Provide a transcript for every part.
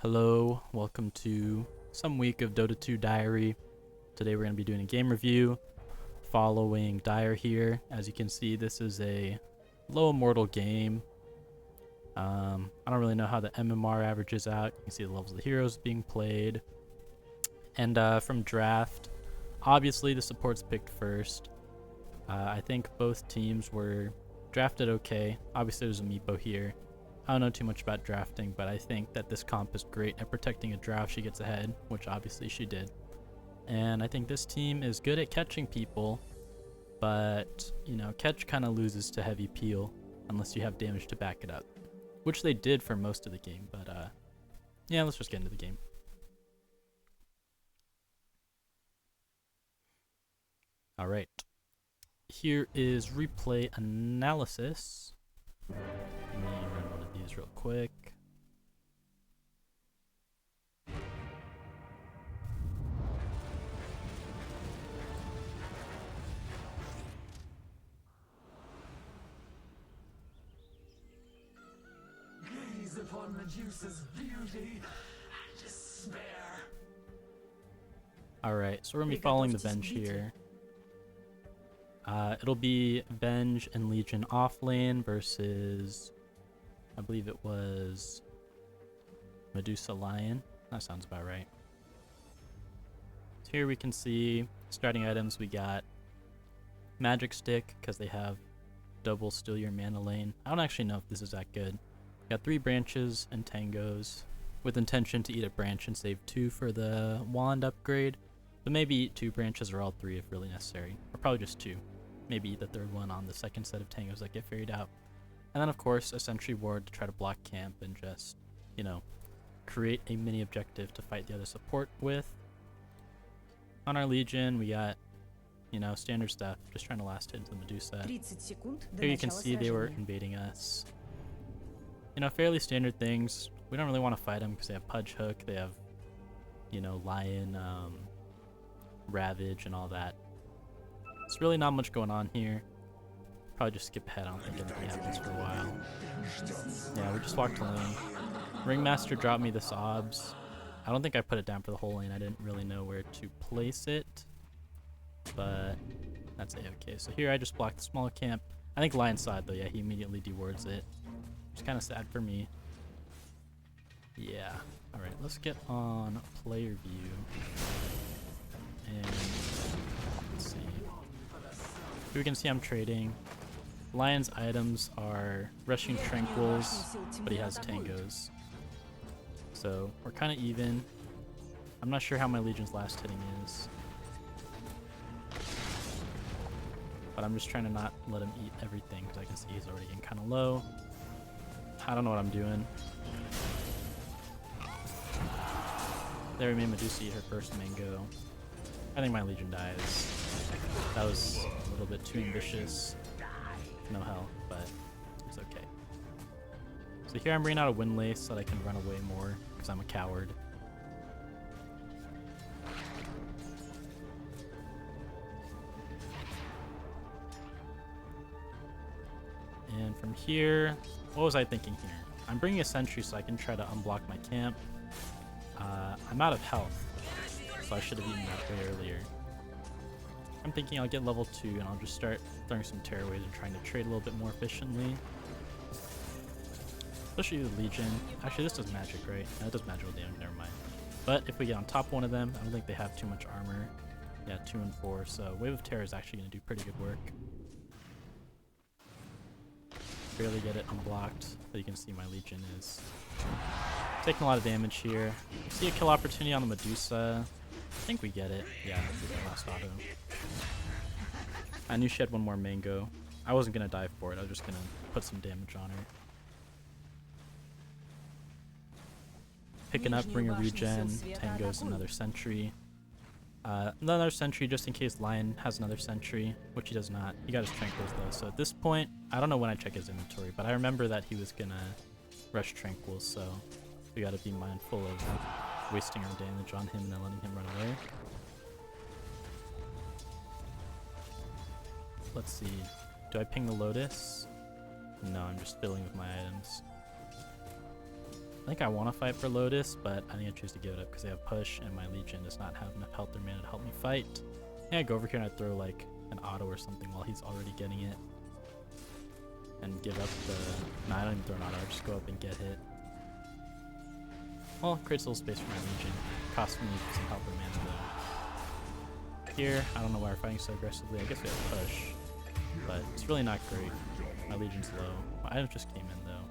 Hello, welcome to some week of Dota 2 Diary. Today we're going to be doing a game review following Dire here. As you can see, this is a low Immortal game. I don't really know how the MMR averages out. You can see the levels of the heroes being played. And from draft, obviously the supports picked first. I think both teams were drafted okay. Obviously there's a Meepo here. I don't know too much about drafting, but I think that this comp is great at protecting a draft she gets ahead, which obviously she did. And I think this team is good at catching people, but, you know, catch kind of loses to heavy peel unless you have damage to back it up, which they did for most of the game, but yeah, let's just get into the game. Alright, here is replay analysis. Let me run one of these real quick. Gaze upon Medusa's beauty and despair. Alright, so we're going to be following the Venge here. It'll be Venge and Legion off lane versus, I believe it was Medusa Lion. That sounds about right. So here we can see starting items. We got Magic Stick because they have double Steal Your Mana lane. I don't actually know if this is that good. Got 3 branches and tangos with intention to eat a branch and save 2 for the wand upgrade. But maybe eat 2 branches or all 3 if really necessary. Or probably just 2. Maybe the third one on the second set of tangos that get ferried out. And then of course a sentry ward to try to block camp and just, you know, create a mini objective to fight the other support with. On our Legion we got, you know, standard stuff, just trying to last hit into the Medusa. Here you can see they were invading us. You know, fairly standard things. We don't really want to fight them because they have Pudge Hook, they have, you know, Lion, Ravage and all that. It's really not much going on here. Probably just skip ahead. I don't think anything happens for a while. Yeah, we just walked to lane. Ringmaster dropped me the SOBs. I don't think I put it down for the whole lane. I didn't really know where to place it. But that's A-okay. So here I just blocked the small camp. I think Lion side though, yeah, he immediately dewards it. It's kind of sad for me. Yeah. Alright, let's get on player view. And let's see. Here we can see I'm trading. Lion's items are rushing tranquils, but he has tangos. So we're kind of even. I'm not sure how my Legion's last hitting is. But I'm just trying to not let him eat everything because I can see he's already getting kind of low. I don't know what I'm doing. There we made Medusa eat her first mango. I think my Legion dies. That was a little bit too ambitious. No health, but it's okay. So here I'm bringing out a Windlace so that I can run away more because I'm a coward. And from here, what was I thinking here? I'm bringing a sentry so I can try to unblock my camp. I'm out of health, so I should have eaten that way earlier. I'm thinking I'll get level 2 and I'll just start throwing some tearaways and trying to trade a little bit more efficiently. Especially the Legion. Actually, this does magic, right? No, it does magical damage, never mind. But if we get on top of one of them, I don't think they have too much armor. Yeah, 2 and 4, so Wave of Terror is actually going to do pretty good work. Barely get it unblocked, but you can see my Legion is taking a lot of damage here. See a kill opportunity on the Medusa. I think we get it. Yeah, this is the last auto. I knew she had one more mango. I wasn't going to dive for it. I was just going to put some damage on her. Picking up, bring a regen. Tango's another sentry. Another sentry just in case Lion has another sentry, which he does not. He got his tranquils though. So at this point, I don't know when I check his inventory, but I remember that he was going to rush tranquils, so we got to be mindful of wasting our damage on him and then letting him run away. Let's see. Do I ping the Lotus? No, I'm just filling with my items. I think I want to fight for Lotus, but I think I choose to give it up because they have push and my Legion does not have enough health or mana to help me fight. I think I go over here and I throw like an auto or something while he's already getting it. And give up the... Nah, I don't even throw an auto, I just go up and get hit. Well, creates a little space for my Legion. Costs me some health or mana though. Here, I don't know why we're fighting so aggressively. I guess we have push. But it's really not great. My Legion's low. My items just came in though.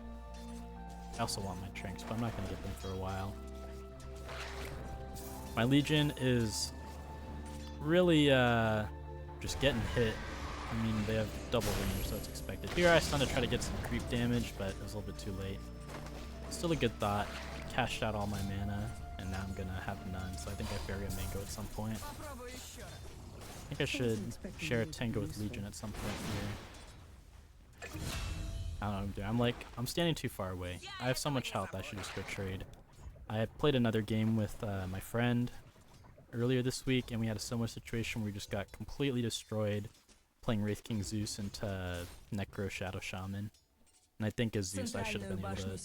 I also want my trinks, but I'm not going to get them for a while. My Legion is really just getting hit. I mean, they have double range, so it's expected. Here I stunned to try to get some creep damage, but it was a little bit too late. Still a good thought. Cashed out all my mana, and now I'm going to have none, so I think I bury a mango at some point. I think I should share a tango with Legion at some point here. I don't know what I'm doing. I'm standing too far away. I have so much health, I should just go trade. I played another game with my friend earlier this week, and we had a similar situation where we just got completely destroyed playing Wraith King Zeus into Necro Shadow Shaman. And I think as Zeus I should have been able to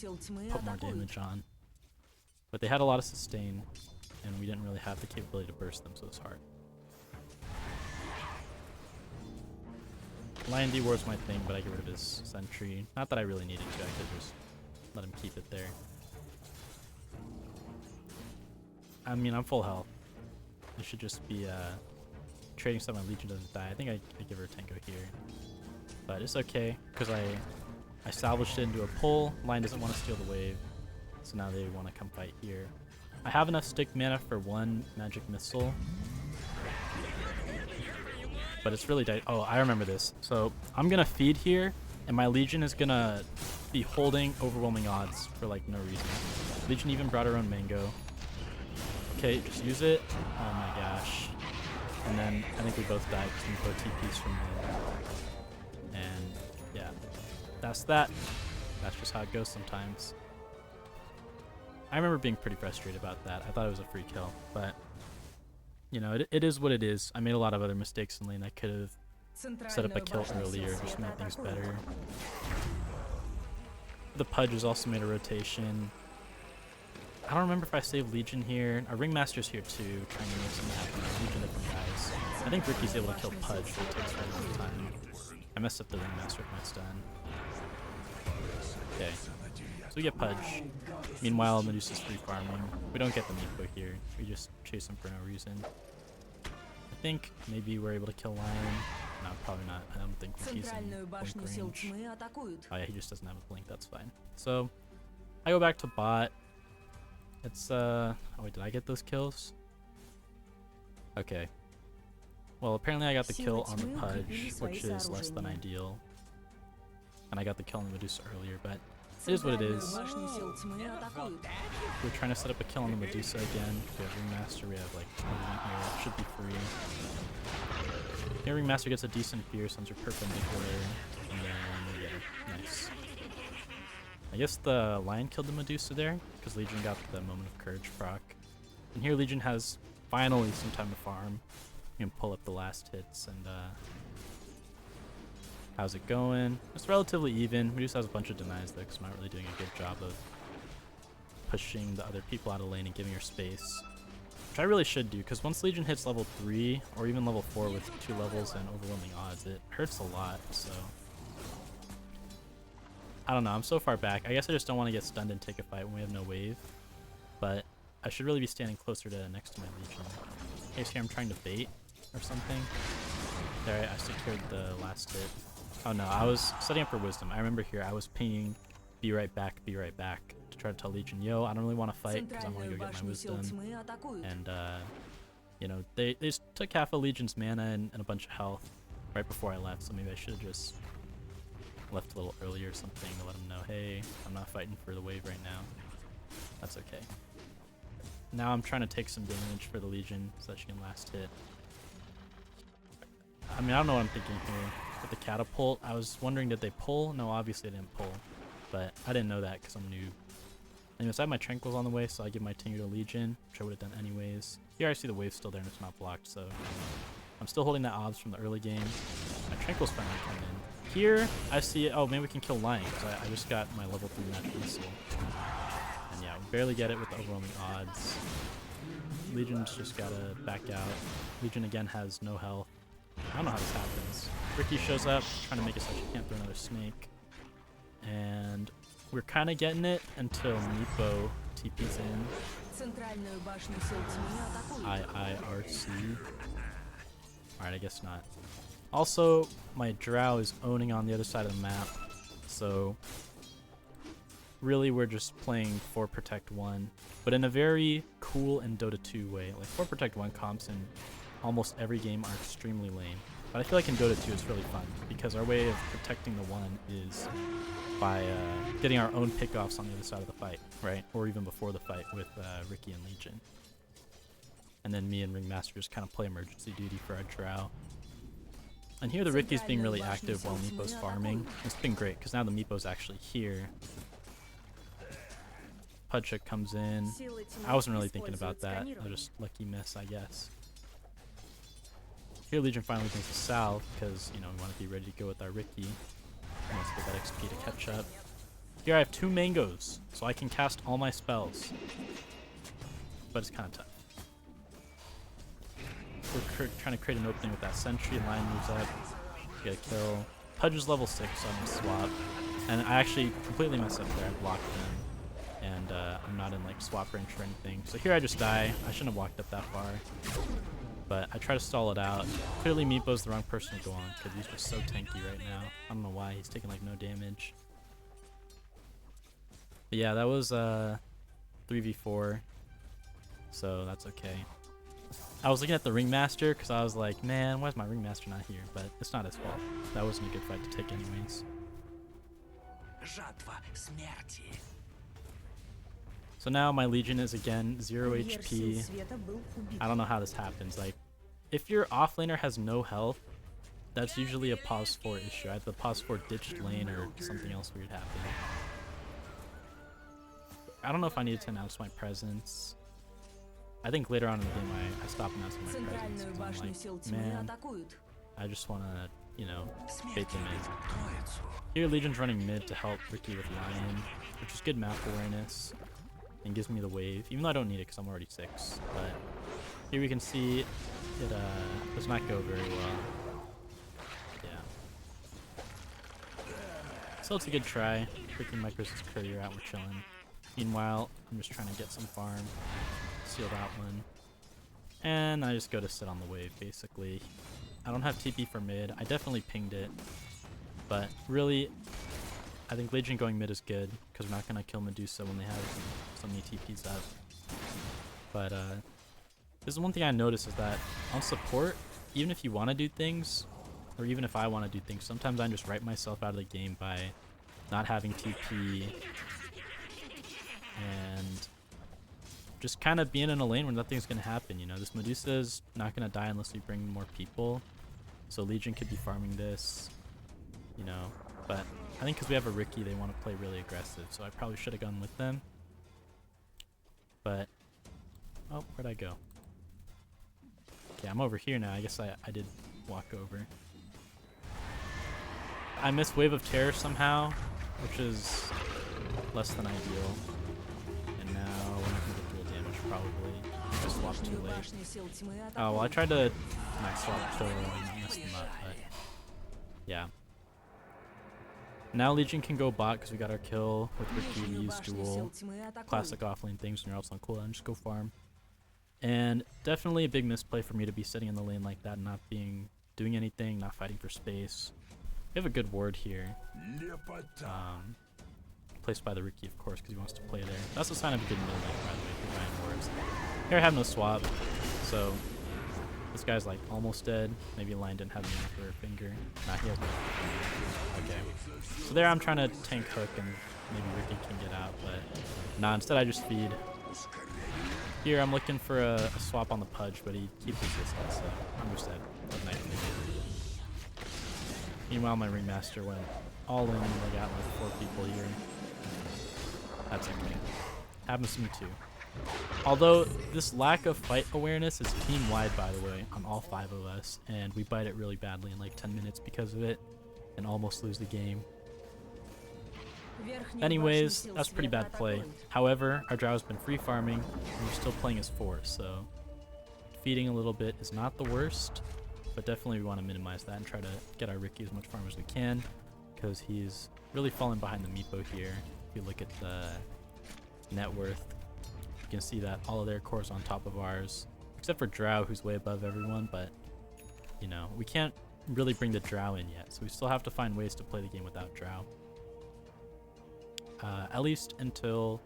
put more damage on. But they had a lot of sustain, and we didn't really have the capability to burst them, so it's hard. Lion D War's my thing, but I get rid of his sentry. Not that I really needed to, I could just let him keep it there. I mean, I'm full health. I should just be trading so my Legion doesn't die. I think I give her a tango here. But it's okay, because I salvaged it into a pull. Lion doesn't want to steal the wave, so now they want to come fight here. I have enough stick mana for one magic missile. But it's really oh, I remember this. So I'm gonna feed here, and my Legion is gonna be holding overwhelming odds for like no reason. Legion even brought her own mango. Okay, just use it. Oh my gosh. And then I think we both died because we both TPs from there. And yeah, that's that. That's just how it goes sometimes. I remember being pretty frustrated about that. I thought it was a free kill, but you know, it is what it is. I made a lot of other mistakes in lane. I could have set up a kill earlier, just made things better. The Pudge has also made a rotation. I don't remember if I saved Legion here. Our Ringmaster's here too, trying to make something happen. Legion different guys. I think Ricky's able to kill Pudge, but it takes a really long time. I messed up the Ringmaster with my stun. Okay, so we get Pudge. Meanwhile, Medusa's free farming. We don't get the Nico here. We just chase him for no reason. I think maybe we're able to kill Lion. No, probably not. I don't think Ricky's in blink range. Oh yeah, he just doesn't have a blink. That's fine. So I go back to bot. It's oh wait, did I get those kills? Okay. Well, apparently I got the kill on the Pudge, which is less than ideal. And I got the kill on the Medusa earlier, but it is what it is. We're trying to set up a kill on the Medusa again. We have Ringmaster, we have like 21 here. It should be free. Yeah, Ringmaster gets a decent fear since we're perpendicular. And then, yeah, nice. I guess the Lion killed the Medusa there, because Legion got the Moment of Courage proc. And here Legion has finally some time to farm. You can pull up the last hits and how's it going? It's relatively even. Medusa has a bunch of denies though, because I'm not really doing a good job of pushing the other people out of lane and giving her space. Which I really should do, because once Legion hits level 3, or even level 4 with 2 levels and overwhelming odds, it hurts a lot, so I don't know, I'm so far back. I guess I just don't want to get stunned and take a fight when we have no wave. But I should really be standing closer to next to my Legion. In case here I'm trying to bait or something. There, I secured the last hit. Oh no, I was setting up for Wisdom. I remember here I was pinging be right back to try to tell Legion, yo, I don't really want to fight because I want to go get my Wisdom. And you know, they just took half of Legion's mana and a bunch of health right before I left, so maybe I should have just left a little earlier or something to let them know, hey, I'm not fighting for the wave right now. That's okay. Now I'm trying to take some damage for the Legion so that she can last hit. I mean, I don't know what I'm thinking here. With the catapult, I was wondering, did they pull? No, obviously they didn't pull. But I didn't know that because I'm new. Anyways, I have my Tranquils on the way, so I give my Tingu to Legion, which I would have done anyways. Here I see the wave still there and it's not blocked, so I'm still holding that obs from the early game. My Tranquils finally come in. Here, I see, oh, maybe we can kill Lion, because I just got my level 3 magic missile. And Yeah, we barely get it with the overwhelming odds. Legion's just gotta back out. Legion again has no health. I don't know how this happens. Ricky shows up, trying to make it so she can't throw another snake. And we're kind of getting it until Meepo TP's in. IIRC. Alright, I guess not. Also, my drow is owning on the other side of the map. So, really we're just playing 4 Protect 1. But in a very cool and Dota 2 way. Like 4 Protect 1 comps in almost every game are extremely lame. But I feel like in Dota 2 it's really fun. Because our way of protecting the 1 is by getting our own pickoffs on the other side of the fight, right? Or even before the fight with Ricky and Legion. And then me and Ringmaster just kind of play emergency duty for our drow. And here the Ricky's being really active while Meepo's farming. It's been great because now the Meepo's actually here. Pudchuk comes in. I wasn't really thinking about that. I just lucky miss, I guess. Here Legion finally goes to south because, you know, we want to be ready to go with our Ricky. Let's get that XP to catch up. Here I have 2 mangoes, so I can cast all my spells. But it's kind of tough. We're trying to create an opening with that sentry. Lion moves up. Get a kill. Pudge is level 6, so I'm going to swap. And I actually completely messed up there. I blocked him. And I'm not in like swap range or anything. So here I just die. I shouldn't have walked up that far. But I try to stall it out. Clearly Meepo's the wrong person to go on because he's just so tanky right now. I don't know why. He's taking like no damage. But yeah, that was 3v4. So that's okay. I was looking at the Ringmaster because I was like, man, why is my Ringmaster not here? But it's not his fault. That wasn't a good fight to take anyways. So now my Legion is again 0 HP. I don't know how this happens. Like, if your offlaner has no health, that's usually a pause 4 issue. Either the pause 4 ditched lane or something else weird happened. I don't know if I needed to announce my presence. I think later on in the game I stopped announcing my presence. I'm like, man, I just want to, you know, bait them in. Here Legion's running mid to help Ricky with Lion, which is good map awareness. And gives me the wave, even though I don't need it because I'm already 6. But here we can see it does not go very well. Yeah. So it's a good try. Freaking Micros' courier out, we're chilling. Meanwhile, I'm just trying to get some farm. Seal that one. And I just go to sit on the wave, basically. I don't have TP for mid. I definitely pinged it. But really, I think Legion going mid is good, because we're not going to kill Medusa when they have so many TPs up. But this is one thing I noticed is that on support, even if you want to do things, or even if I want to do things, sometimes I just write myself out of the game by not having TP and just kind of being in a lane where nothing's going to happen. You know, this Medusa is not going to die unless we bring more people. So Legion could be farming this, you know, but I think because we have a Ricky, they want to play really aggressive, so I probably should have gone with them. But, oh, where'd I go? Okay, I'm over here now. I guess I did walk over. I missed Wave of Terror somehow, which is less than ideal. And now we're not going to get dual damage, probably. Just swapped too late. Oh, well, I tried to max swap kill and mess them up, but yeah. Now Legion can go bot because we got our kill with Ricky. We use dual classic offlane things when you're also on cooldown. Just go farm. And definitely a big misplay for me to be sitting in the lane like that and not doing anything, not fighting for space. We have a good ward here. Placed by the Ricky, of course, because he wants to play there. That's a sign of a good mid lane, by the way, if you're buying wards. Here I have no swap, so this guy's like almost dead. Maybe Lion didn't have enough for a finger. Nah, he has no finger. Okay. So there I'm trying to tank hook and maybe Ricky can get out, but nah, instead I just feed. Here I'm looking for a swap on the Pudge, but he keeps resisting, so I'm just dead. Meanwhile, my Ringmaster went all in and I got like 4 people here. That's okay. Happens to me too. Although this lack of fight awareness is team-wide, by the way, on all 5 of us, and we bite it really badly in like 10 minutes because of it, and almost lose the game. Anyways, that's pretty bad play. However, our Drow's been free farming, and we're still playing as 4, so feeding a little bit is not the worst, but definitely we want to minimize that and try to get our Ricky as much farm as we can, because he's really falling behind the Meepo here. If you look at the net worth, you can see that all of their cores on top of ours, except for Drow, who's way above everyone, but, you know, we can't really bring the Drow in yet, so we still have to find ways to play the game without Drow. At least until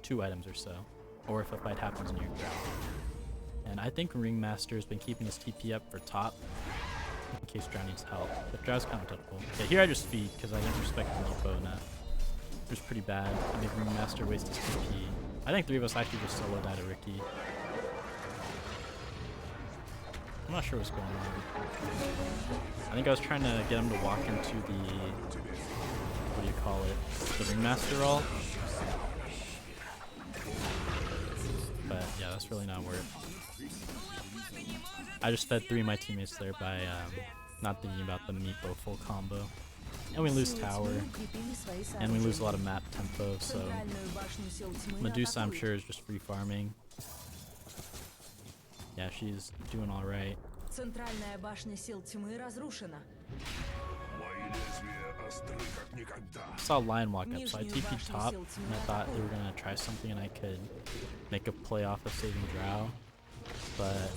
2 items or so, or if a fight happens near Drow. And I think Ringmaster has been keeping his TP up for top, in case Drow needs help, but Drow's kind of difficult. Okay, here I just feed, because I didn't respect the Meepo enough. It was pretty bad. I made Ringmaster waste his TP. I think 3 of us actually just solo died to Ricky. I'm not sure what's going on. I think I was trying to get him to walk into the, what do you call it, the Ringmaster ult. But yeah, that's really not worth. I just fed 3 of my teammates there by not thinking about the Meepo full combo. And we lose tower, and we lose a lot of map tempo, so Medusa I'm sure is just free farming. Yeah, she's doing alright. I saw Lion walk up, so I TP'd top, and I thought they were gonna try something and I could make a play off of saving Drow, but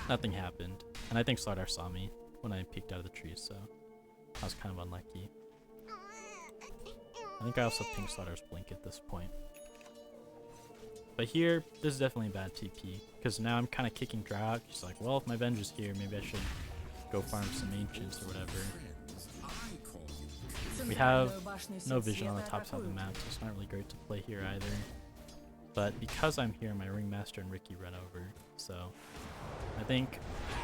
nothing happened. And I think Slardar saw me when I peeked out of the trees, so I was kind of unlucky. I think I also pinged Slardar's blink at this point. But here, this is definitely a bad TP, because now I'm kind of kicking Drow out. She's like, well, if my Venge is here, maybe I should go farm some Ancients or whatever. We have no vision on the top side of the map, so it's not really great to play here either. But because I'm here, my Ringmaster and Ricky run over, so I think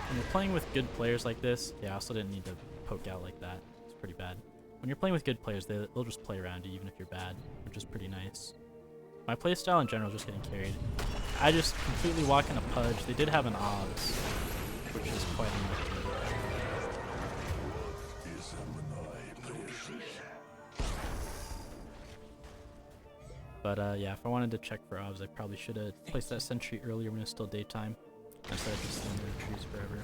when you're playing with good players like this, yeah, I also didn't need to poke out like that. It's pretty bad. When you're playing with good players, they'll just play around you even if you're bad, which is pretty nice. My playstyle in general is just getting carried. I just completely walk in a pudge. They did have an OBS, which is quite unlucky. But yeah, if I wanted to check for OBS, I probably should have placed that sentry earlier when it's still daytime, instead of just sitting in the trees forever.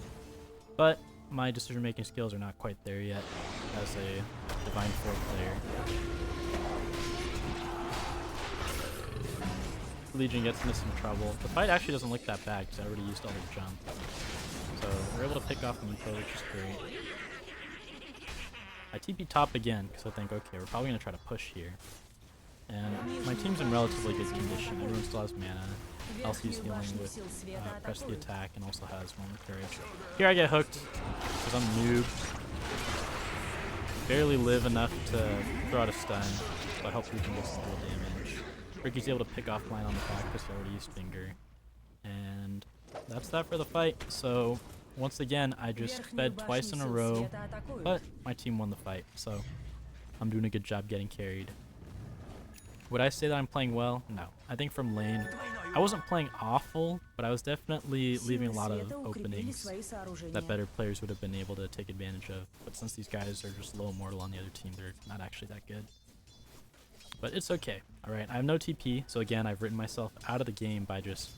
But my decision-making skills are not quite there yet as a Divine 4 player. Legion gets into some trouble. The fight actually doesn't look that bad because I already used all the jump. So we're able to pick off Meepo, which is great. I TP top again because I think, okay, we're probably going to try to push here. And my team's in relatively good condition. Everyone still has mana. Elsie's healing with press the attack and also has Moment of Courage. Here I get hooked because I'm noob. Barely live enough to throw out a stun, so I hope we can get some real damage. Ricky's able to pick off mine on the back because he already used Finger. And that's that for the fight. So once again, I just fed twice in a row, but my team won the fight. So I'm doing a good job getting carried. Would I say that I'm playing well? No. I think from lane, I wasn't playing awful, but I was definitely leaving a lot of openings that better players would have been able to take advantage of. But since these guys are just low Immortal on the other team, they're not actually that good. But it's okay. Alright, I have no TP, so again, I've written myself out of the game by just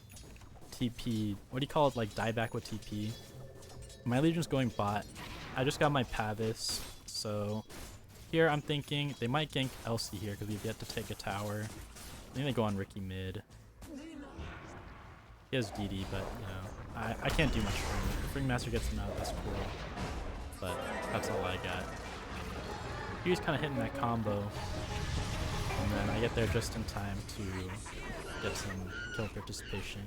TP, what do you call it, like die back with TP. My Legion's going bot. I just got my Pavis, so here I'm thinking they might gank Elsie here because we've yet to take a tower. I think they go on Ricky mid. He has DD, but you know, I can't do much for him. If Ringmaster gets him out, that's cool. But that's all I got. He was kind of hitting that combo. And then I get there just in time to get some kill participation.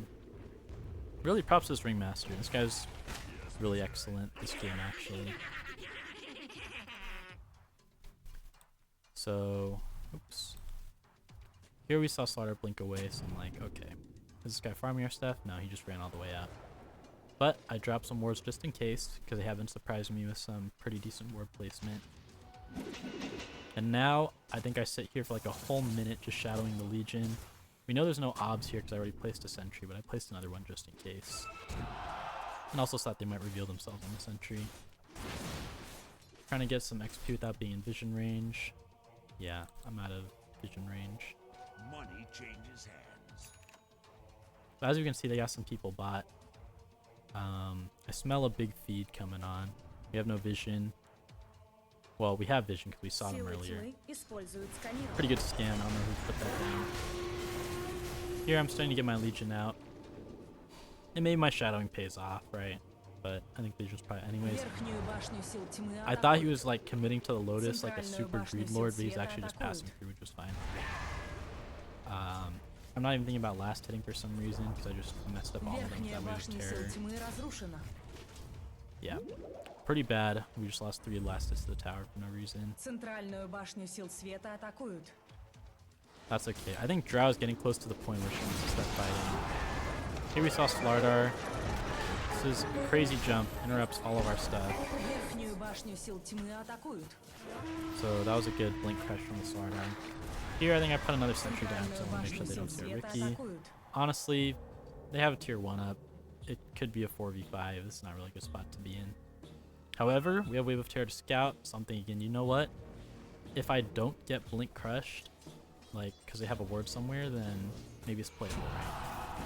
Really props to this Ringmaster. This guy's really excellent this game actually. So, oops. Here we saw Slaughter blink away, so I'm like, okay. Is this guy farming our stuff? No, he just ran all the way out. But I dropped some wards just in case, because they have been surprising me with some pretty decent ward placement. And now, I think I sit here for like a whole minute just shadowing the Legion. We know there's no OBS here because I already placed a sentry, but I placed another one just in case. And also thought they might reveal themselves on the sentry. Trying to get some XP without being in vision range. Yeah, I'm out of vision range. Money changes hands. So as you can see, they got some people bot. I smell a big feed coming on. We have no vision. Well, we have vision because we saw them earlier. Pretty good scan. I don't know who put that down. Here I'm starting to get my Legion out. And maybe my shadowing pays off, right? But I think Legion's probably anyways. I thought he was like committing to the Lotus like a super greed lord, but he's actually just passing through, which was fine. I'm not even thinking about last hitting for some reason because I just messed up all of them with that wave of terror. Yeah, pretty bad. We just lost 3 last hits to the tower for no reason. That's okay. I think Drow is getting close to the point where she wants to start fighting. Here we saw Slardar. This is a crazy jump, interrupts all of our stuff. So that was a good blink crush from the Slardar. Here I think I put another sentry down because I want to make sure they don't see our Riki. Honestly, they have a tier 1 up. It could be a 4v5. This is not really a good spot to be in. However, we have Wave of Terror to scout. So I'm thinking, you know what? If I don't get blink crushed, like, because they have a ward somewhere, then maybe it's playable, right?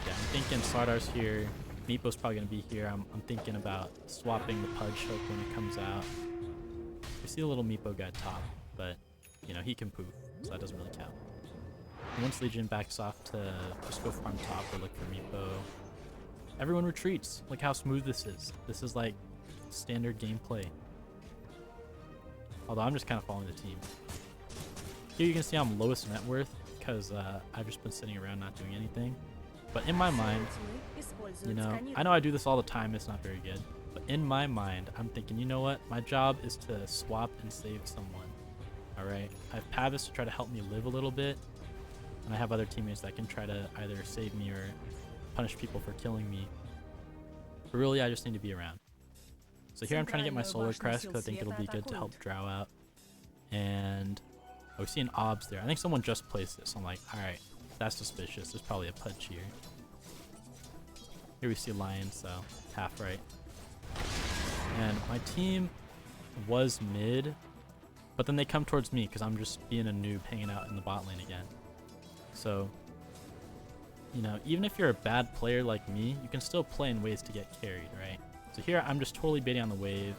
Yeah, I'm thinking Sardar's here. Meepo's probably going to be here. I'm thinking about swapping the Pudge hook when it comes out. We see the little Meepo guy top, but, you know, he can poof, so that doesn't really count. And once Legion backs off to just go farm top or look for Meepo, everyone retreats. Look how smooth this is. This is like standard gameplay. Although I'm just kind of following the team. Here you can see I'm lowest net worth because I've just been sitting around not doing anything. But in my mind, you know, I know I do this all the time, it's not very good. But in my mind, I'm thinking, you know what? My job is to swap and save someone. Alright? I have Pavis to try to help me live a little bit. And I have other teammates that can try to either save me or punish people for killing me. But really, I just need to be around. So here I'm trying to get my Solar Crest because I think it'll be good to help Drow out. And we see an Obs there. I think someone just placed this. So I'm like, alright, that's suspicious. There's probably a Pudge here. Here we see Lion, so half right. And my team was mid, but then they come towards me because I'm just being a noob hanging out in the bot lane again. So, you know, even if you're a bad player like me, you can still play in ways to get carried, right? So here I'm just totally baiting on the wave,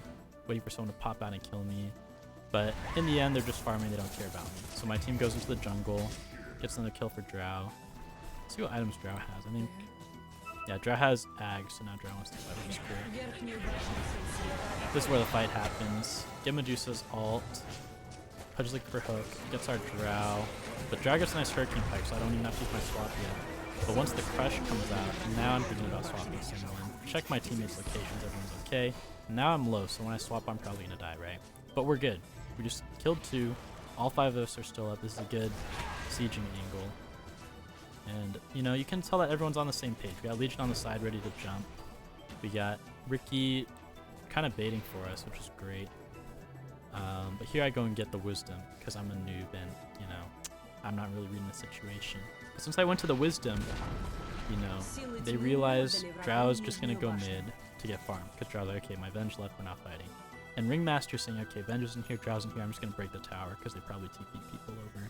waiting for someone to pop out and kill me. But in the end, they're just farming, they don't care about me. So my team goes into the jungle, gets another kill for Drow. Let's see what items Drow has. I think, yeah, Drow has Ag, so now Drow wants to fight, which is cool. This is where the fight happens. Get Medusa's ult. Pudge looking for hook, gets our Drow. But Drow gets a nice Hurricane Pike, so I don't even have to use my swap yet. But once the crush comes out, now I'm thinking about swapping someone. Check my teammates' locations, everyone's okay. Now I'm low, so when I swap, I'm probably gonna die, right? But we're good. We just killed 2. All 5 of us are still up. This is a good sieging angle. And, you know, you can tell that everyone's on the same page. We got Legion on the side ready to jump. We got Riki kind of baiting for us, which is great. But here I go and get the Wisdom because I'm a noob and, you know, I'm not really reading the situation. But since I went to the Wisdom, you know, they realize Drow's just going to go mid to get farmed. Because Drow's like, okay, my Venge left, we're not fighting. And Ringmaster's saying, okay, Venge isn't here, Drow's in here, I'm just going to break the tower because they probably TP people over.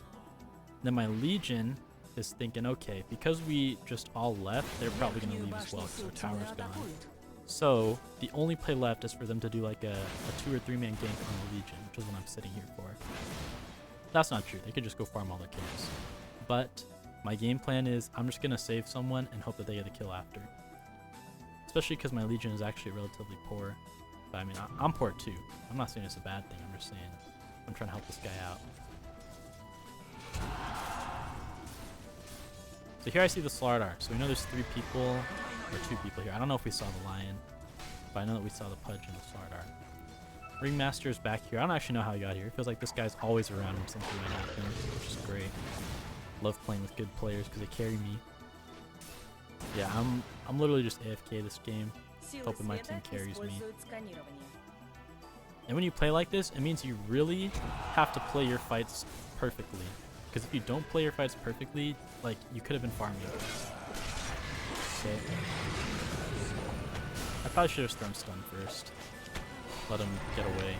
Then my Legion is thinking, okay, because we just all left, they're probably going to leave as well because our tower's gone. So the only play left is for them to do like a 2 or 3 man gank on the Legion, which is what I'm sitting here for. That's not true. They could just go farm all their kills. But my game plan is I'm just going to save someone and hope that they get a kill after. Especially because my Legion is actually relatively poor. But I mean, I'm poor too. I'm not saying it's a bad thing. I'm just saying I'm trying to help this guy out. So here I see the Slardar. So we know there's 3 people, or 2 people here. I don't know if we saw the Lion, but I know that we saw the Pudge and the Slardar. Ringmaster is back here. I don't actually know how he got here. It feels like this guy's always around when something might happen, which is great. Love playing with good players because they carry me. Yeah, I'm literally just AFK this game, hoping my team carries me. And when you play like this, it means you really have to play your fights perfectly. Because if you don't play your fights perfectly, like, you could have been farming. Okay. I probably should have thrown stun first. Let him get away.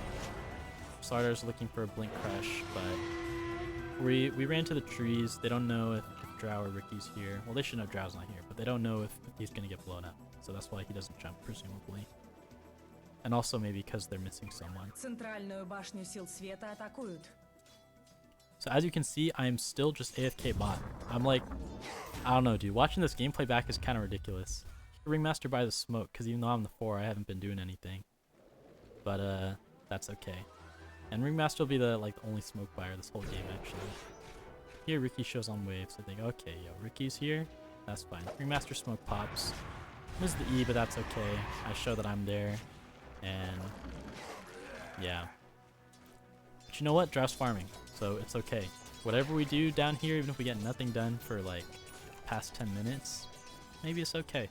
Sardar's looking for a blink crush, but we ran to the trees. They don't know if Drow or Ricky's here. Well, they should know Drow's not here, but they don't know if he's gonna get blown up. So that's why he doesn't jump, presumably. And also maybe because they're missing someone. Центральную башню сил света атакуют. So as you can see, I am still just AFK bot. I'm like, I don't know, dude. Watching this gameplay back is kind of ridiculous. Ringmaster by the smoke, because even though I'm the 4, I haven't been doing anything. But that's okay. And Ringmaster will be the only smoke buyer this whole game actually. Here Ricky shows on waves. I think, okay, yo, Ricky's here. That's fine. Ringmaster smoke pops. Misses the E, but that's okay. I show that I'm there. And yeah. But you know what? Drow's farming, so it's okay. Whatever we do down here, even if we get nothing done for like past 10 minutes, maybe it's okay.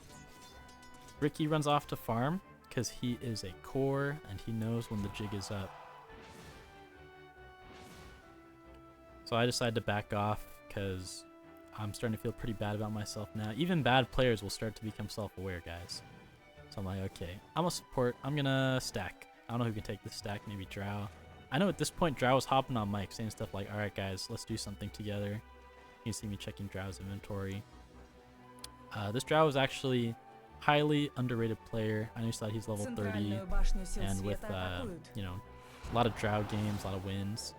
Ricky runs off to farm because he is a core and he knows when the jig is up. So I decided to back off because I'm starting to feel pretty bad about myself now. Even bad players will start to become self-aware, guys. So I'm like, okay, I'm a support. I'm gonna stack. I don't know who can take this stack, maybe Drow. I know at this point Drow was hopping on mic saying stuff like, alright guys, let's do something together. You can see me checking Drow's inventory. This Drow is actually highly underrated player. I know you saw he's level 30 and with you know, a lot of Drow games, a lot of wins.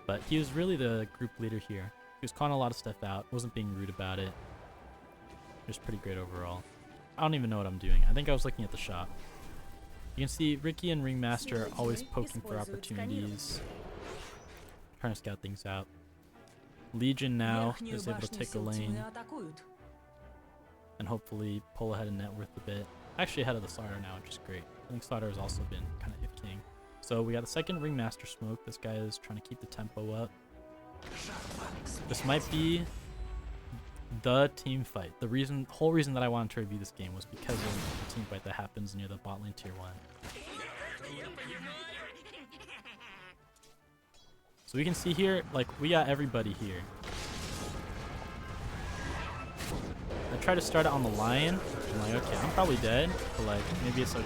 But he was really the group leader here. He was calling a lot of stuff out, wasn't being rude about it. Just pretty great overall. I don't even know what I'm doing. I think I was looking at the shop. You can see Ricky and Ringmaster are always poking for opportunities, trying to scout things out. Legion now is able to take a lane and hopefully pull ahead of net worth a bit. Actually ahead of the Sardar now, which is great. I think Sardar has also been kind of if-king. So we got the second Ringmaster smoke. This guy is trying to keep the tempo up. This might be the team fight. The whole reason that I wanted to review this game was because of the team fight that happens near the bot lane tier 1. So we can see here, like, we got everybody here. I try to start it on the lion. I'm like, okay, I'm probably dead, but like, maybe it's okay.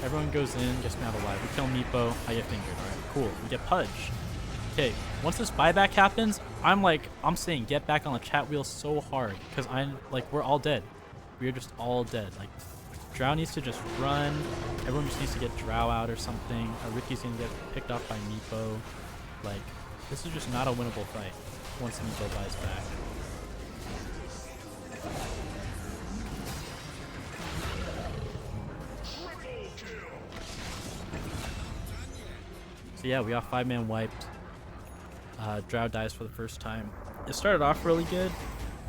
Everyone goes in, gets me out alive. We kill Meepo, I get fingered. Alright, cool. We get Pudge. Okay, once this buyback happens, I'm saying get back on the chat wheel so hard, because we're all dead. We're just all dead. Like, Drow needs to just run. Everyone just needs to get Drow out or something. Ricky's gonna get picked off by Meepo. Like, this is just not a winnable fight once Meepo buys back. So yeah, we got 5-man wiped. Drow dies for the first time. It started off really good,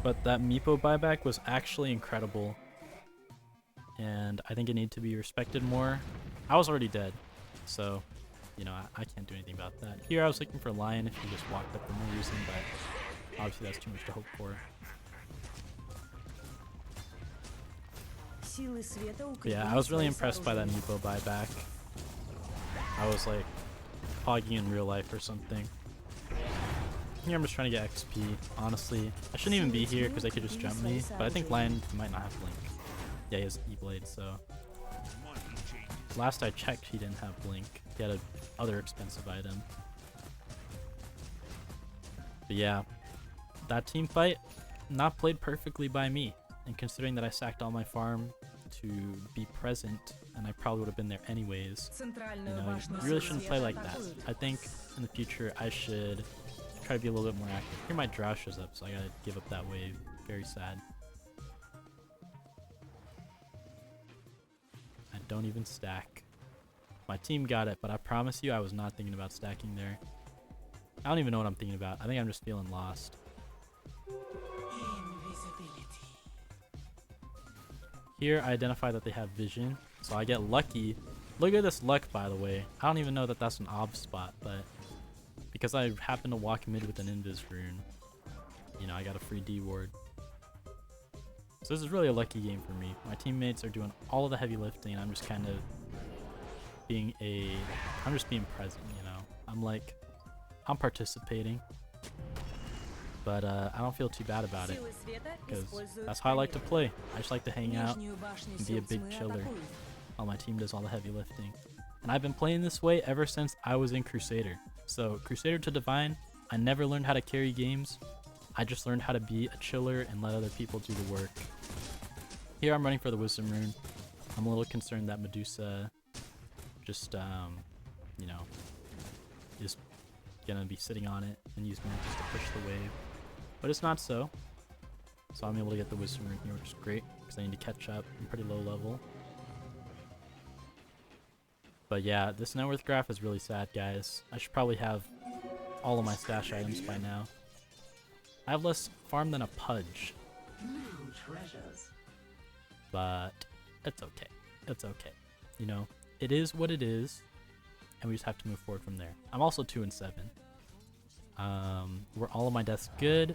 but that Meepo buyback was actually incredible. And I think it needed to be respected more. I was already dead, so, you know, I can't do anything about that. Here I was looking for Lion if he just walked up for no reason, but obviously that's too much to hope for. But yeah, I was really impressed by that Meepo buyback. I was like hogging in real life or something. Here I'm just trying to get XP, honestly. I shouldn't even be here because they could just jump me, but I think Lion might not have Blink. Yeah, he has E-Blade, so... Last I checked, he didn't have Blink. He had another expensive item. But yeah, that team fight, not played perfectly by me. And considering that I sacked all my farm to be present, and I probably would have been there anyways, you know, you really shouldn't play like that. I think in the future I should try to be a little bit more active. Here my Drow shows up, so I gotta give up that wave. Very sad. I don't even stack. My team got it, but I promise you I was not thinking about stacking there. I don't even know what I'm thinking about. I think I'm just feeling lost. Here I identify that they have vision, so I get lucky. Look at this luck, by the way. I don't even know that that's an ob spot, but because I happen to walk mid with an invis rune, you know, I got a free D ward. So this is really a lucky game for me. My teammates are doing all of the heavy lifting, and I'm just kind of being I'm just being present, you know. I'm participating, but I don't feel too bad about it because that's how I like to play. I just like to hang out and be a big chiller while my team does all the heavy lifting. And I've been playing this way ever since I was in Crusader. So Crusader to Divine, I never learned how to carry games. I just learned how to be a chiller and let other people do the work. Here I'm running for the Wisdom Rune. I'm a little concerned that Medusa just, you know, is gonna be sitting on it and use Mantis to push the wave. But it's not so. So I'm able to get the Wisdom Rune here, which is great, because I need to catch up. I'm pretty low level. But yeah, this net worth graph is really sad, guys. I should probably have all of my stash items by now. I have less farm than a Pudge. But it's okay. It's okay. You know, it is what it is, and we just have to move forward from there. I'm also 2 and 7. Were all of my deaths good?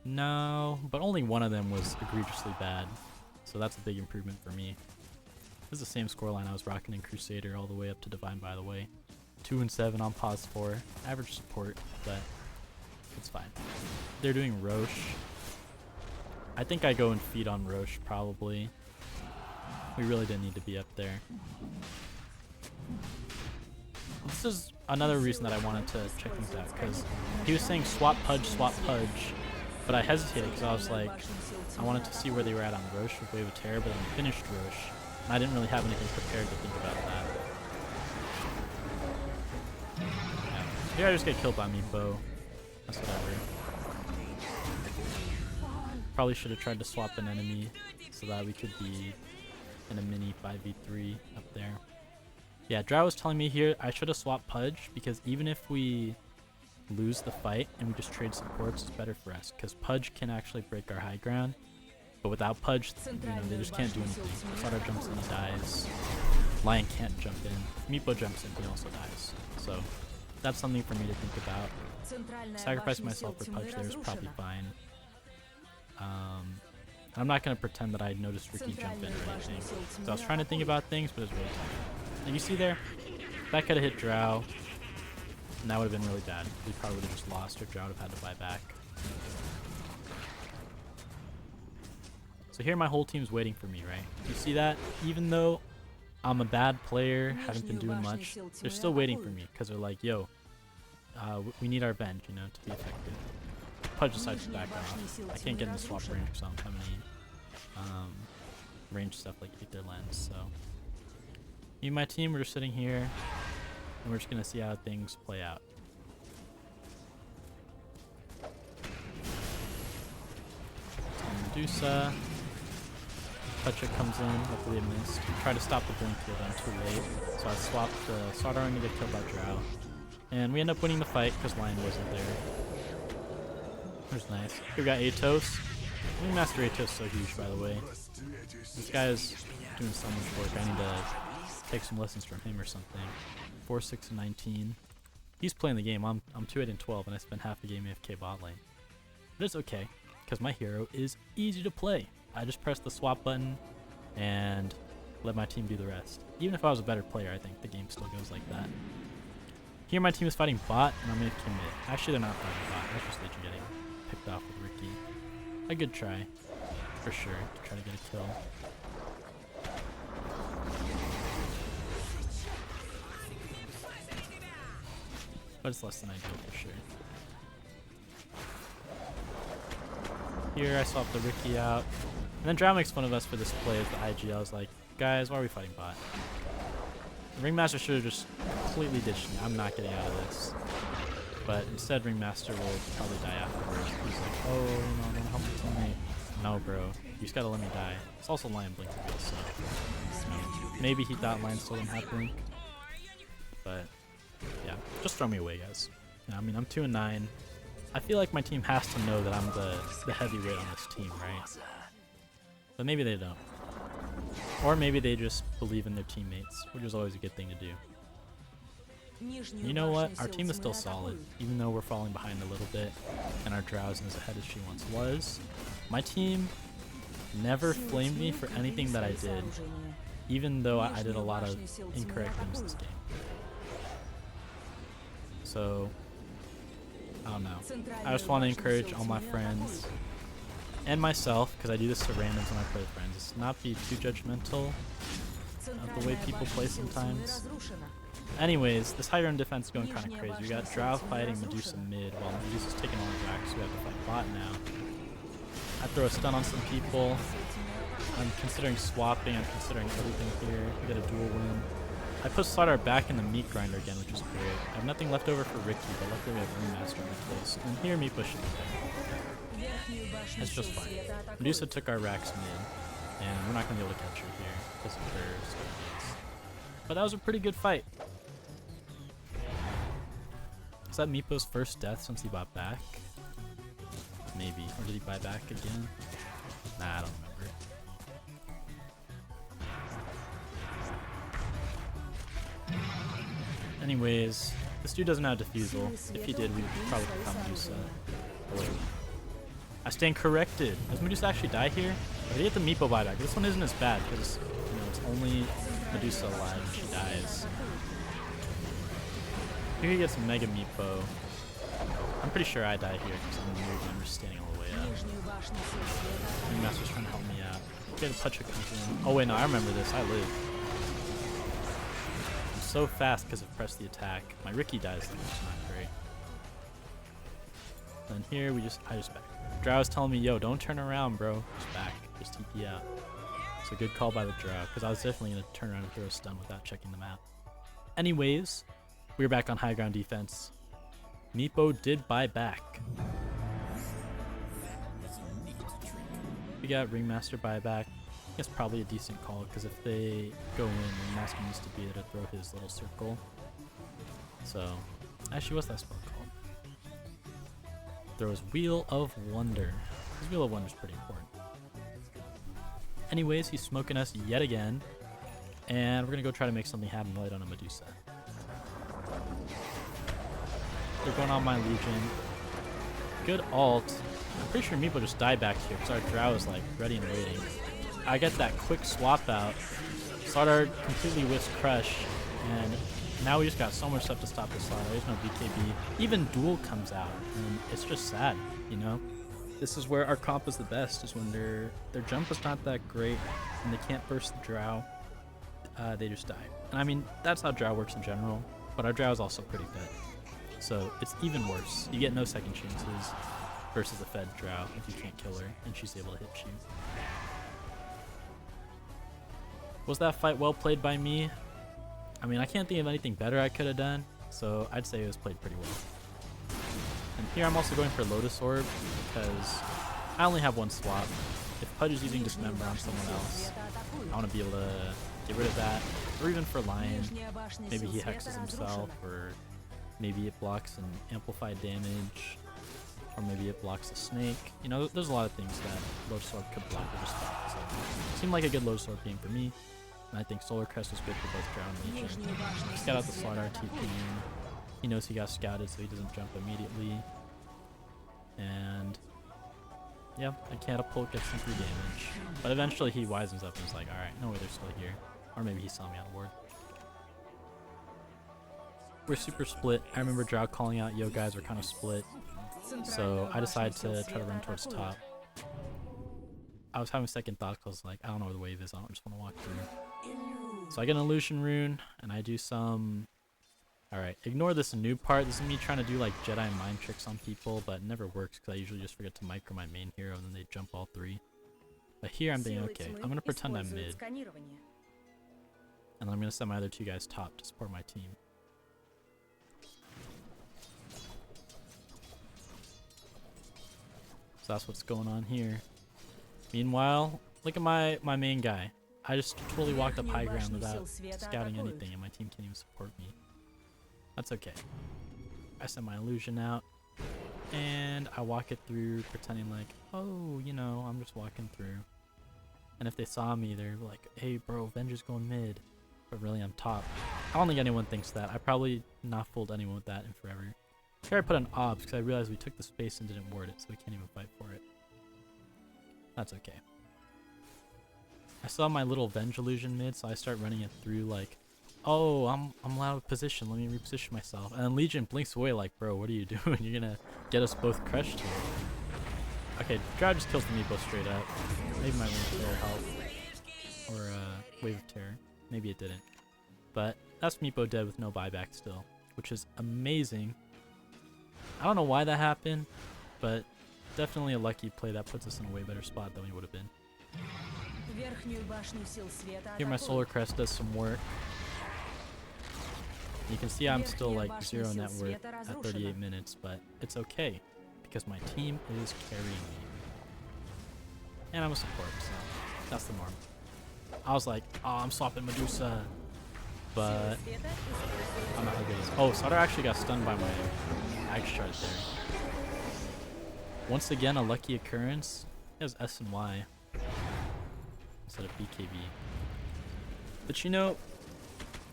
No, but only one of them was egregiously bad, so that's a big improvement for me. This is the same scoreline I was rocking in Crusader all the way up to Divine, by the way. 2 and 7 on pause 4. Average support, but it's fine. They're doing Roche. I think I go and feed on Roche, probably. We really didn't need to be up there. This is another reason that I wanted to check things out, because he was saying swap Pudge, but I hesitated because I was like, I wanted to see where they were at on Roche with Wave of Terror, but then we finished Roche, and I didn't really have anything prepared to think about that. Yeah. Here I just get killed by Meepo. That's whatever. Probably should have tried to swap an enemy so that we could be in a mini 5v3 up there. Yeah, Drow was telling me here I should have swapped Pudge, because even if we lose the fight and we just trade supports, it's better for us, because Pudge can actually break our high ground, but without Pudge, you know, they just can't do anything. Sada jumps in, he dies. Lion can't jump in. Meepo jumps in, he also dies. So that's something for me to think about. Sacrificing myself for Pudge there is probably fine. I'm not going to pretend that I noticed Ricky jump in or anything. So I was trying to think about things, but it was really tough. And you see there, that could have hit Drow, and that would have been really bad. We probably would have just lost, or Drow would have had to buy back. So here my whole team's waiting for me, right? You see that? Even though I'm a bad player, haven't been doing much, they're still waiting for me, because they're like, yo, we need our Venge, you know, to be effective. Pudge decides to back off. I can't get in the swap range because I don't have any range stuff like Aether Lens, so me and my team, we're just sitting here and we're just gonna see how things play out. Medusa. Toucha comes in, hopefully it missed. Try to stop the blink here, but I'm too late. So I swapped the Sardaring to get killed by Drow. And we end up winning the fight because Lion wasn't there. There's nice. We got Atos. Master Atos is so huge, by the way. This guy is doing so much work. I need to take some lessons from him or something. 4, 6, and 19. He's playing the game. I'm 2, 8, and 12, and I spent half the game AFK bot lane. But it's okay, because my hero is easy to play. I just press the swap button and let my team do the rest. Even if I was a better player, I think the game still goes like that. Here my team is fighting bot, and I'm AFK mid. Actually, they're not fighting bot. That's just Legion getting picked off with Ricky. A good try, for sure, to try to get a kill. But it's less than ideal for sure. Here I swapped the Ricky out. And then Drow makes fun of us for this play of the IG. I was like, guys, why are we fighting bot? The Ringmaster should have just completely ditched me. I'm not getting out of this. But instead, Ringmaster will probably die afterwards. He's like, oh, no, I'm gonna help my teammate. No, bro. You just gotta let me die. It's also Lion Blink a bit, so you know, maybe he thought Lion still didn't have Blink. But yeah, just throw me away, guys. You know, I mean, I'm 2 and 9. I feel like my team has to know that I'm the heavyweight on this team, right? But maybe they don't. Or maybe they just believe in their teammates, which is always a good thing to do. You know what? Our team is still solid, even though we're falling behind a little bit and our Drow isn't as ahead as she once was. My team never flamed me for anything that I did, even though I did a lot of incorrect things this game. So, I don't know. I just want to encourage all my friends and myself, because I do this to randoms when I play with friends, is not be too judgmental of the way people play sometimes. Anyways, this high ground defense is going kind of crazy. We got Drow fighting Medusa mid while Medusa's taking all the racks, so we have to fight bot now. I throw a stun on some people. I'm considering swapping, I'm considering everything here. We get a dual win. I put Slardar back in the meat grinder again, which is great. I have nothing left over for Ricky, but luckily we have Remaster in place. And here Meepo should be there. It's just fine. Medusa took our racks mid, and we're not going to be able to catch her here because of her stun. But that was a pretty good fight. Is that Meepo's first death since he bought back? Maybe. Or did he buy back again? Nah, I don't remember. Anyways, this dude doesn't have defusal. If he did, we'd probably become Medusa. Oh, I stand corrected. Does Medusa actually die here? Or did he get the Meepo buyback? This one isn't as bad because it's only Medusa alive and she dies. Here he gets Mega Meepo. I'm pretty sure I die here because I'm weird and I'm just standing all the way up. Master's trying to help me out. Okay, the Pucha comes in. Oh wait, no, I remember this. I live. I'm so fast because I've pressed the attack. My Ricky dies though, which is not great. And here I just back. Drow's telling me, yo, don't turn around, bro. Just back. Just TP out. It's a good call by the Drow because I was definitely going to turn around and throw a stun without checking the map. Anyways, we're back on high ground defense. Meepo did buy back. We got Ringmaster buyback. I guess probably a decent call because if they go in, Ringmaster needs to be able to throw his little circle. So, actually, what's that spell called? Throws Wheel of Wonder. His Wheel of Wonder is pretty important. Anyways, he's smoking us yet again, and we're gonna go try to make something happen right on a Medusa. They're going on my Legion. Good ult. I'm pretty sure Meepo just died back here because our Drow is like ready and waiting. I get that quick swap out. Slardar completely whiffs Crush, and now we just got so much stuff to stop the Slardar. There's no BKB. Even Duel comes out, and it's just sad, you know? This is where our comp is the best, is when their jump is not that great, and they can't burst the Drow. They just die. And I mean, that's how Drow works in general, but our Drow is also pretty fed. So it's even worse. You get no second chances versus a fed Drow if you can't kill her and she's able to hit you. Was that fight well played by me? I mean, I can't think of anything better I could have done, so I'd say it was played pretty well. And here I'm also going for Lotus Orb because I only have one swap. If Pudge is using Dismember on someone else, I want to be able to get rid of that. Or even for Lion, maybe he hexes himself, or maybe it blocks an amplified damage, or maybe it blocks a snake. You know, there's a lot of things that Lotus Orb could block or just stop. So it seemed like a good Lotus Orb game for me. And I think Solar Crest was good for both Drow and Legion. Scout out the Slardar TP. He knows he got scouted, so he doesn't jump immediately. And yeah, a Catapult gets some free damage. But eventually he wisens up and is like, alright, no way they're still here. Or maybe he saw me on the board. We're super split. I remember Drow calling out, yo guys, we're kind of split. So I decided to try to run towards top. I was having second thoughts because I was like, I don't know where the wave is, I don't just want to walk through. So I get an illusion rune and I do some... Alright, ignore this noob part. This is me trying to do like Jedi mind tricks on people, but it never works because I usually just forget to micro my main hero and then they jump all three. But here I'm thinking, okay, I'm going to pretend I'm mid. And then I'm going to send my other two guys top to support my team. So that's what's going on here. Meanwhile, look at my main guy. I just totally walked up high ground without scouting anything and my team can't even support me. That's okay. I send my illusion out and I walk it through pretending like, oh, you know, I'm just walking through. And if they saw me, they're like, hey bro, Venger's going mid. But really I'm top. I don't think anyone thinks that. I probably not fooled anyone with that in forever. Here I put an obs because I realized we took the space and didn't ward it, so we can't even fight for it. That's okay. I saw my little Venge illusion mid, so I start running it through like, oh, I'm out of position, let me reposition myself. And then Legion blinks away like, bro, what are you doing? You're gonna get us both crushed here. Okay, Drow just kills the Meepo straight up. Maybe my Wave of Terror help. Or Wave of Terror. maybe it didn't. But that's Meepo dead with no buyback still, which is amazing. I don't know why that happened, but definitely a lucky play that puts us in a way better spot than we would have been. Верхнюю башню сил света Here my solar crest does some work. You can see I'm still like 0 net worth at 38 minutes, but it's okay because my team is carrying me. And I'm a support, so that's the norm. I was like, oh, I'm swapping Medusa, but I'm not good. Oh, Sutter actually got stunned by my Axe Shard there. Once again, a lucky occurrence. He has S and Y instead of BKB. But you know,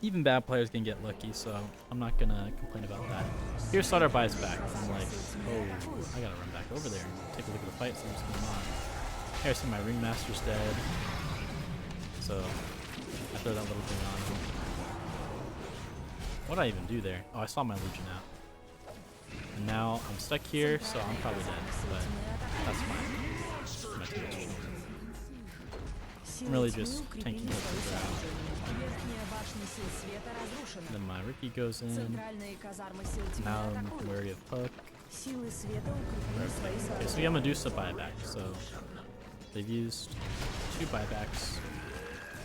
even bad players can get lucky, so I'm not gonna complain about that. Here's Sutter buys back. I'm like, oh, I gotta run back over there and take a look at the fight, see what's going on. Here I see my Ringmaster's dead. So I throw that little thing on him. What did I even do there? Oh, I saw my Legion out. And now I'm stuck here, so I'm probably dead, but that's fine. My teammates are I'm really just tanking up the ground. Then my Ricky goes in. Now I'm wary of Puck. Okay, so we have Medusa buyback, so they've used 2 buybacks.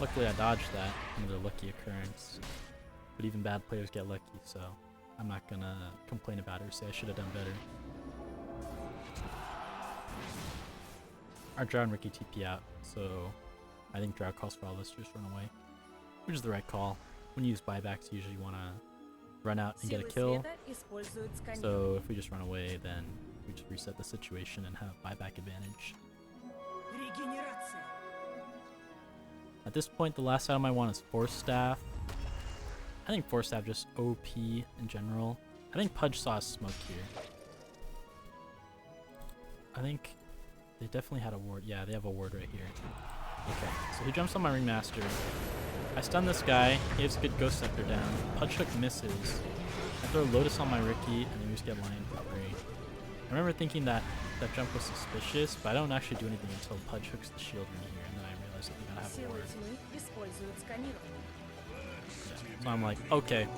Luckily I dodged that, another lucky occurrence. But even bad players get lucky, so I'm not gonna complain about it or say I should have done better. Our Drow and Ricky TP out, so I think Drow calls for all of us to just run away. Which is the right call. When you use buybacks, you usually want to run out and get a kill. So if we just run away, then we just reset the situation and have buyback advantage. At this point, the last item I want is Force Staff. I think Force Staff just OP in general. I think Pudge saw a smoke here. I think they definitely had a ward. Yeah, they have a ward right here. Okay, so he jumps on my Ringmaster. I stun this guy. He has a good Ghost Scepter down. Pudge Hook misses. I throw Lotus on my Ricky, and then we just get Lion for free. I remember thinking that that jump was suspicious, but I don't actually do anything until Pudge hooks the shield in here, and then I realize that we gotta have a ward. Yeah. So I'm like, okay,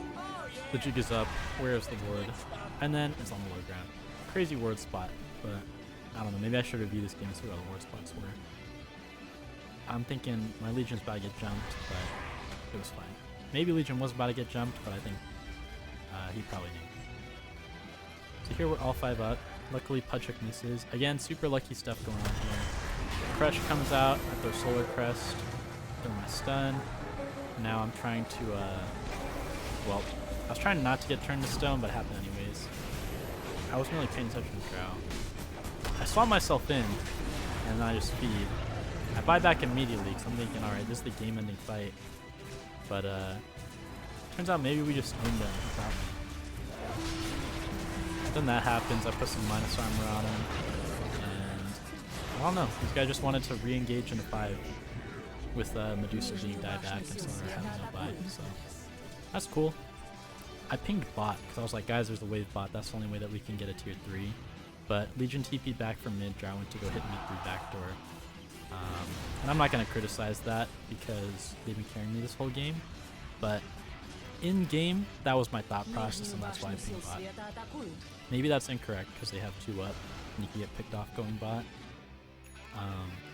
the jig is up. Where is the ward? And then it's on the low ground. Crazy ward spot, but I don't know. Maybe I should review this game and see where all the ward spots were. I'm thinking my Legion's about to get jumped, but it was fine. Maybe Legion was about to get jumped, but I think he probably knew. So here we're all 5 up. Luckily, Pudge Hook misses. Again, super lucky stuff going on here. Crush comes out. I throw Solar Crest. Throw my stun. Now I'm trying to, well, I was trying not to get turned to stone, but it happened anyways. I wasn't really paying attention to Drow. I saw myself in, and then I just feed. I buy back immediately because I'm thinking, alright, this is the game-ending fight. But, turns out maybe we just owned them without me. Then that happens, I put some minus armor on him, and I don't know, this guy just wanted to re-engage in a 5 with Medusa being died back and Sonar having no buy, so that's cool. I pinged bot because I was like, guys, there's a wave bot, that's the only way that we can get a tier 3. But Legion TP'd back from mid, Drow went to go hit me through backdoor. And I'm not going to criticize that because they've been carrying me this whole game, but in game, that was my thought process, and that's why I pinged bot. Maybe that's incorrect because they have 2 up and you can get picked off going bot.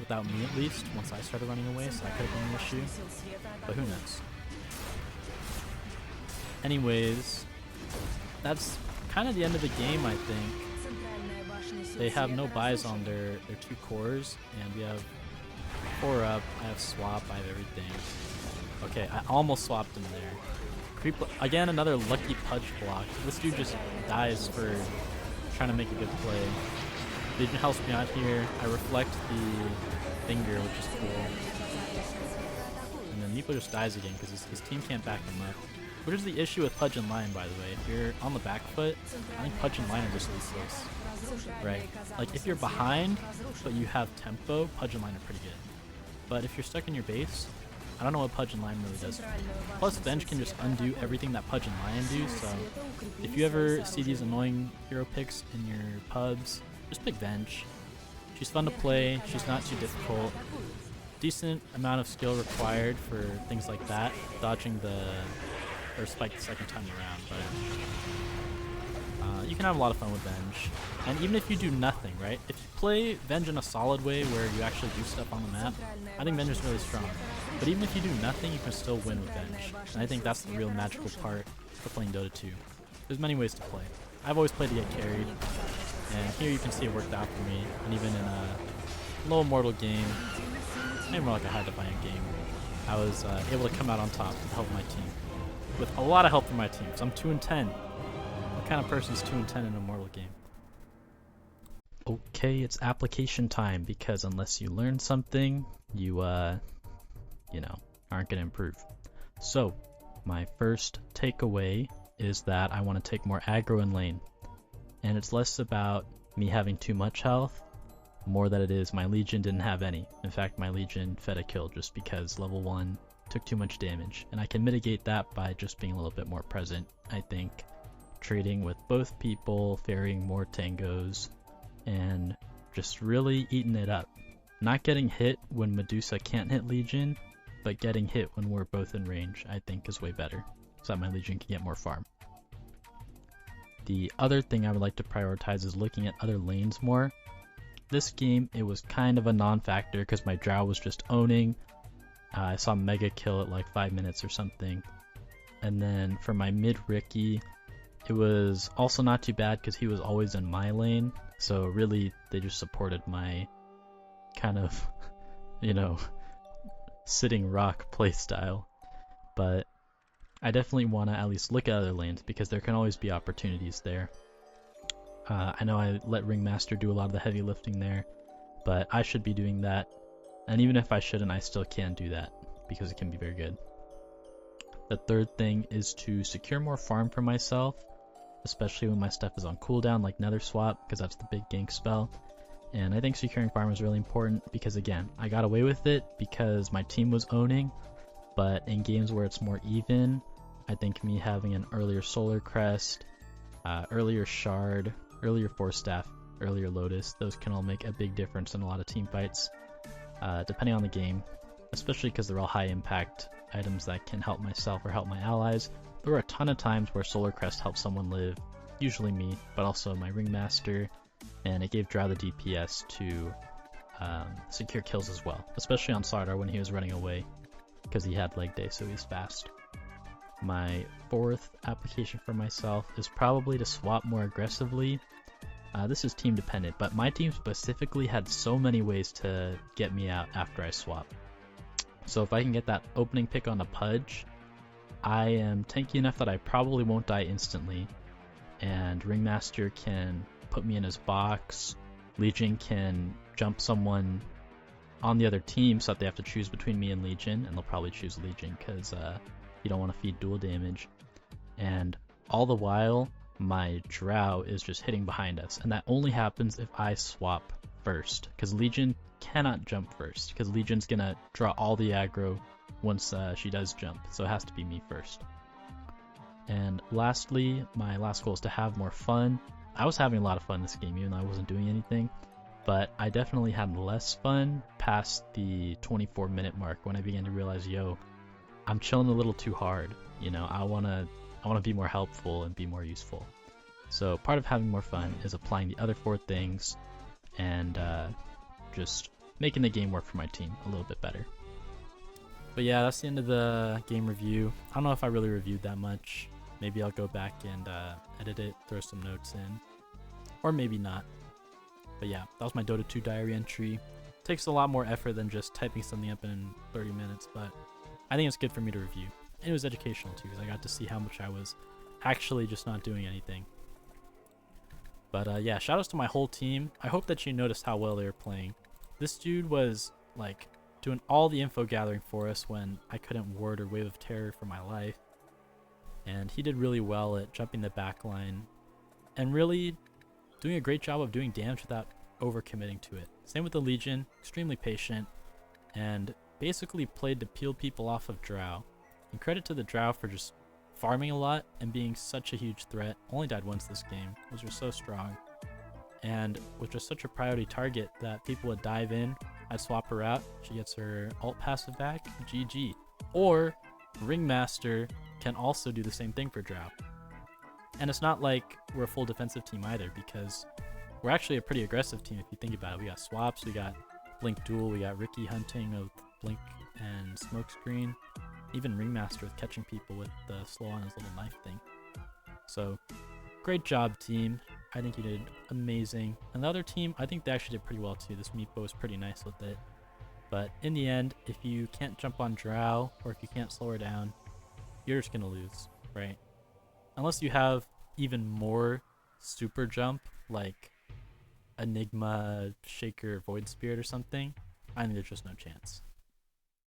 Without me at least, once I started running away, so that could have been an issue, but who knows. Anyways, that's kind of the end of the game, I think. They have no buys on their 2 cores, and we have 4 up, I have swap, I have everything. Okay, I almost swapped him there. Creep, again, another lucky Pudge block. This dude just dies for trying to make a good play. Legion helps me out here. I reflect the finger, which is cool. And then Meepo just dies again because his team can't back him up. Which is the issue with Pudge and Lion, by the way. If you're on the back foot, I think Pudge and Lion are just useless. Right? Like, if you're behind, but you have tempo, Pudge and Lion are pretty good. But if you're stuck in your base, I don't know what Pudge and Lion really does. Plus, Venge can just undo everything that Pudge and Lion do, so if you ever see these annoying hero picks in your pubs, just pick Venge. She's fun to play, she's not too difficult, decent amount of skill required for things like that, dodging or spike the second time around, but you can have a lot of fun with Venge. And even if you do nothing, right? If you play Venge in a solid way where you actually do stuff on the map, I think Venge is really strong. But even if you do nothing, you can still win with Venge. And I think that's the real magical part of playing Dota 2. There's many ways to play. I've always played to get carried, and here you can see it worked out for me. And even in a low Immortal game, maybe more like a high Defiant game, I was able to come out on top with help my team. With a lot of help from my team, because I'm 2-10. What kind of person's 2-10 in an Immortal game? Okay, it's application time, because unless you learn something, you know, aren't going to improve. So, my first takeaway is that I want to take more aggro in lane. And it's less about me having too much health, more that it is my Legion didn't have any. In fact, my Legion fed a kill just because level 1 took too much damage. And I can mitigate that by just being a little bit more present, I think. Trading with both people, ferrying more tangos, and just really eating it up. Not getting hit when Medusa can't hit Legion, but getting hit when we're both in range, I think is way better, so that my Legion can get more farm. The other thing I would like to prioritize is looking at other lanes more. This game, it was kind of a non-factor because my Drow was just owning. I saw Mega kill at like 5 minutes or something. And then for my mid Ricky, it was also not too bad because he was always in my lane. So really, they just supported my kind of, you know, sitting rock playstyle. But I definitely want to at least look at other lanes because there can always be opportunities there. I know I let Ringmaster do a lot of the heavy lifting there, but I should be doing that. And even if I shouldn't, I still can do that because it can be very good. The third thing is to secure more farm for myself, especially when my stuff is on cooldown like Nether Swap, because that's the big gank spell. And I think securing farm is really important because, again, I got away with it because my team was owning, but in games where it's more even, I think me having an earlier Solar Crest, earlier Shard, earlier Force Staff, earlier Lotus, those can all make a big difference in a lot of team fights, depending on the game, especially because they're all high impact items that can help myself or help my allies. There were a ton of times where Solar Crest helped someone live, usually me, but also my Ringmaster, and it gave Drow the DPS to secure kills as well, especially on Sardar when he was running away, because he had leg day, so he's fast. My fourth application for myself is probably to swap more aggressively. This is team dependent, but my team specifically had so many ways to get me out after I swap. So if I can get that opening pick on a Pudge, I am tanky enough that I probably won't die instantly, and Ringmaster can put me in his box, Legion can jump someone on the other team so that they have to choose between me and Legion, and they'll probably choose Legion because you don't want to feed dual damage. And all the while, my Drow is just hitting behind us, and that only happens if I swap first, because Legion cannot jump first, because Legion's gonna draw all the aggro once she does jump, so it has to be me first. And lastly, my last goal is to have more fun. I was having a lot of fun this game, even though I wasn't doing anything, but I definitely had less fun past the 24-minute mark when I began to realize, yo, I'm chilling a little too hard. You know, I wanna be more helpful and be more useful. So part of having more fun is applying the other 4 things and just making the game work for my team a little bit better. But yeah, that's the end of the game review. I don't know if I really reviewed that much. Maybe I'll go back and edit it, throw some notes in, or maybe not. But yeah, that was my Dota 2 diary entry. It takes a lot more effort than just typing something up in 30 minutes, but I think it's good for me to review. And it was educational too, because I got to see how much I was actually just not doing anything. But yeah, shout outs to my whole team. I hope that you noticed how well they were playing. This dude was like doing all the info gathering for us when I couldn't ward or Wave of Terror for my life. And he did really well at jumping the back line and really doing a great job of doing damage without overcommitting to it. Same with the Legion, extremely patient, and basically played to peel people off of Drow. And credit to the Drow for just farming a lot and being such a huge threat. Only died once this game, was just so strong. And was just such a priority target that people would dive in I'd swap her out. She gets her alt passive back. GG. Or Ringmaster can also do the same thing for Drow. And it's not like we're a full defensive team either, because we're actually a pretty aggressive team if you think about it. We got swaps, we got Blink Duel, we got Ricky hunting with Blink and Smokescreen. Even Ringmaster with catching people with the slow on his little knife thing. So, great job, team. I think you did amazing. And the other team, I think they actually did pretty well too. This Meepo was pretty nice with it. But in the end, if you can't jump on Drow, or if you can't slow her down, you're just going to lose, right? Unless you have even more super jump, like Enigma, Shaker, Void Spirit or something, I think there's just no chance.